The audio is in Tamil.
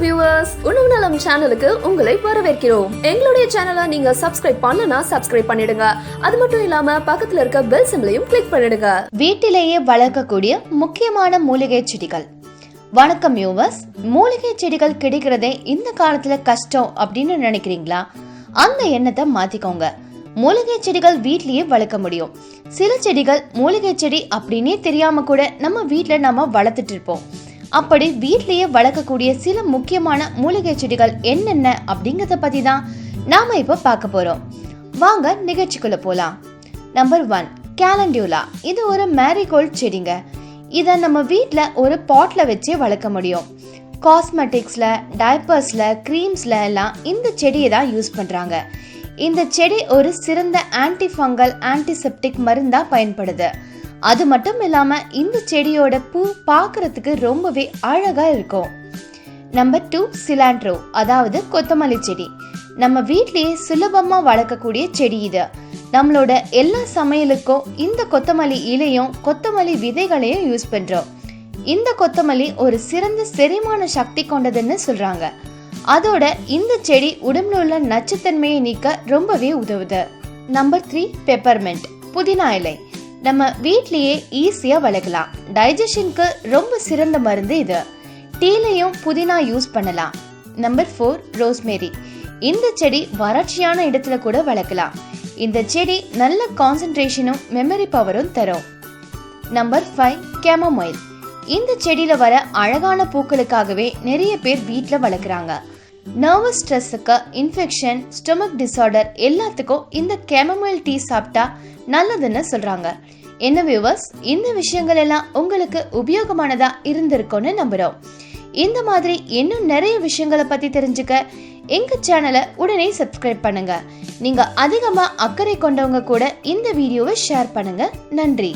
வியூவர்ஸ், உணவு நலம் சேனலுக்கு உங்களை வரவேற்கிறோம். எங்களுடைய சேனலை நீங்க சப்ஸ்கிரைப் பண்ணலனா சப்ஸ்கிரைப் பண்ணிடுங்க. அது மட்டும் இல்லாம பக்கத்துல இருக்க பெல் சிம்பலையும் கிளிக் பண்ணிடுங்க. வீட்டிலேயே வளர்க்கக்கூடிய முக்கியமான மூலிகை செடிகள். வணக்கம் வியூவர்ஸ். மூலிகை செடிகள் கிடைக்கிறதே இந்த காலத்துல கஷ்டம் அப்படின்னு நினைக்கிறீங்களா? அந்த எண்ணத்தை மாத்திக்கோங்க. மூலிகை செடிகள் வீட்லயே வளர்க்க முடியும். சில செடிகள் மூலிகை செடி அப்படின்னே தெரியாம கூட நம்ம வீட்டுல நம்ம வளர்த்துட்டு இருப்போம். அப்படி வீட்லயே வளர்க்கக்கூடிய சில முக்கியமான மூலிகை செடிகள் என்னென்ன அப்படிங்கறத பத்தி தான் நாம இப்ப பார்க்க போறோம். வாங்க நிகழ்ச்சிக்குள்ள போலாம். நம்பர் 1, கேலண்டியூலா. இது ஒரு மேரிகோல்ட் செடிங்க. இத நம்ம வீட்ல ஒரு பாட்ல வச்சே வளர்க்க முடியும். காஸ்மெட்டிக்ஸ்ல, டைப்பர்ஸ்ல, கிரீம்ஸ்ல எல்லாம் இந்த செடியை தான் யூஸ் பண்றாங்க. இந்த செடி ஒரு சிறந்த ஆன்டி ஃபங்கல், ஆன்டிசெப்டிக் மருந்தா பயன்படுது. அது மட்டும் இல்லாம இந்த செடியோட பூ பார்க்கறதுக்கு ரொம்பவே அழகா இருக்கும். நம்பர் 2, சிலாண்ட்ரோ, அதாவது கொத்தமல்லி செடி. நம்ம வீட்லயே சுலபமா வளர்க்கக்கூடிய செடி இது. நம்மளோட எல்லா சமையலுக்கும் இந்த கொத்தமல்லி இலையும் கொத்தமல்லி விதைகளையும் யூஸ் பண்றோம். இந்த கொத்தமல்லி ஒரு சிறந்த செரிமான சக்தி கொண்டதுன்னு சொல்றாங்க. அதோட இந்த செடி உடம்புல உள்ள நச்சுத்தன்மையை நீக்க ரொம்பவே உதவுது. நம்பர் 3, பெப்பர்மெண்ட், புதினா இலை. நம்ம வீட்லயே ஈஸியா வளர்க்கலாம். டைஜஷனுக்கு ரொம்ப சிறந்த மருந்து இது. டீலையும் புதினா யூஸ் பண்ணலாம். Number 4, rosemary. இந்த செடி வறட்சியான இடத்துல கூட வளர்க்கலாம். இந்த செடி நல்ல கான்சென்ட்ரேஷனும் மெமரி பவரும் தரும். Number 5, chamomile. இந்த செடியில வர அழகான பூக்களுக்காகவே நிறைய பேர் வீட்ல வளர்க்குறாங்க. நர்வஸ் ஸ்ட்ரெஸ்ஸுக்கு, இன்ஃபெக்ஷன், ஸ்டொமக் டிசார்டர் எல்லாத்துக்கும் இந்த கேமமைல் டீ சாப்பிட்டா நல்லதுன்னு சொல்றாங்க. என்ன வியூவர்ஸ், இந்த விஷயங்கள் எல்லாம் உங்களுக்கு உபயோகமானதா இருந்திருக்கும்னு நம்புறோம். இந்த மாதிரி இன்னும் நிறைய விஷயங்களை பத்தி தெரிஞ்சுக்க எங்க சேனலை உடனே சப்ஸ்கிரைப் பண்ணுங்க. நீங்க அதிகமா அக்கறை கொண்டவங்க கூட இந்த வீடியோவை ஷேர் பண்ணுங்க. நன்றி.